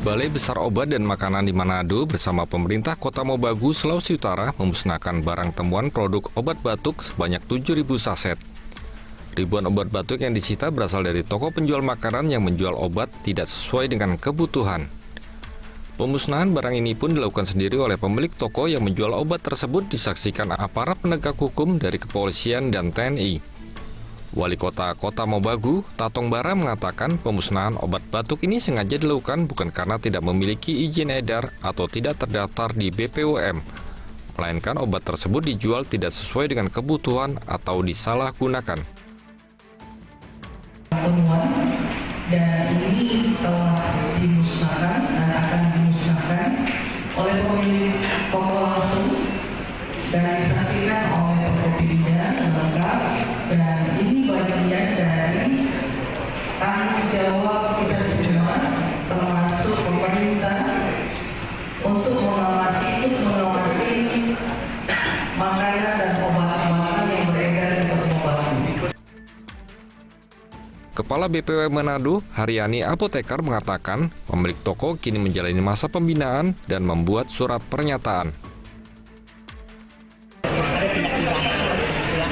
Balai Besar Obat dan Makanan di Manado bersama pemerintah Kota Mobagu, Sulawesi Utara memusnahkan barang temuan produk obat batuk sebanyak 7.000 saset. Ribuan obat batuk yang disita berasal dari toko penjual makanan yang menjual obat tidak sesuai dengan kebutuhan. Pemusnahan barang ini pun dilakukan sendiri oleh pemilik toko yang menjual obat tersebut disaksikan aparat penegak hukum dari kepolisian dan TNI. Wali Kota Mobagu, Tatong Bara mengatakan pemusnahan obat batuk ini sengaja dilakukan bukan karena tidak memiliki izin edar atau tidak terdaftar di BPOM, melainkan obat tersebut dijual tidak sesuai dengan kebutuhan atau disalahgunakan. Temuan dan ini telah dimusnahkan dan akan dimusnahkan oleh pemilik toko langsung dan disaksikan oleh Tokopedia lengkap, dan ini bagian dari tanggung jawab kita semua termasuk pemerintah untuk mengawasi makanan dan obat-obatan yang beredar di Kota Mobagu. Kepala BPOM Manado, Haryani Apotekar mengatakan pemilik toko kini menjalani masa pembinaan dan membuat surat pernyataan. Ada tindak pidana seperti ya.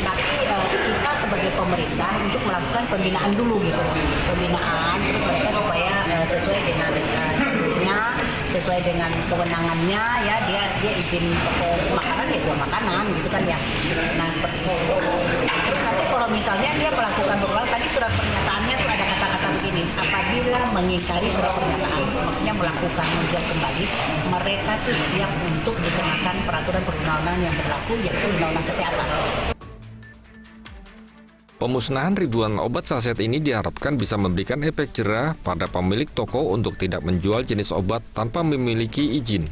Tapi kita sebagai pemerintah untuk melakukan pembinaan dulu gitu. Pembinaan terus mereka supaya sesuai dengan jalurnya, sesuai dengan kewenangannya ya, dia izin toko makanan ya jual makanan gitu kan ya. Nah seperti itu. Terus nanti kalau misalnya dia melakukan berulang, tadi surat pernyataannya tuh ada kata-kata begini, apabila mengingkari surat pernyataan, maksudnya melakukan menjual kembali, mereka tuh siap untuk dikenakan peraturan perundang-undangan yang berlaku, yaitu undang-undang kesehatan. Pemusnahan ribuan obat saset ini diharapkan bisa memberikan efek jera pada pemilik toko untuk tidak menjual jenis obat tanpa memiliki izin.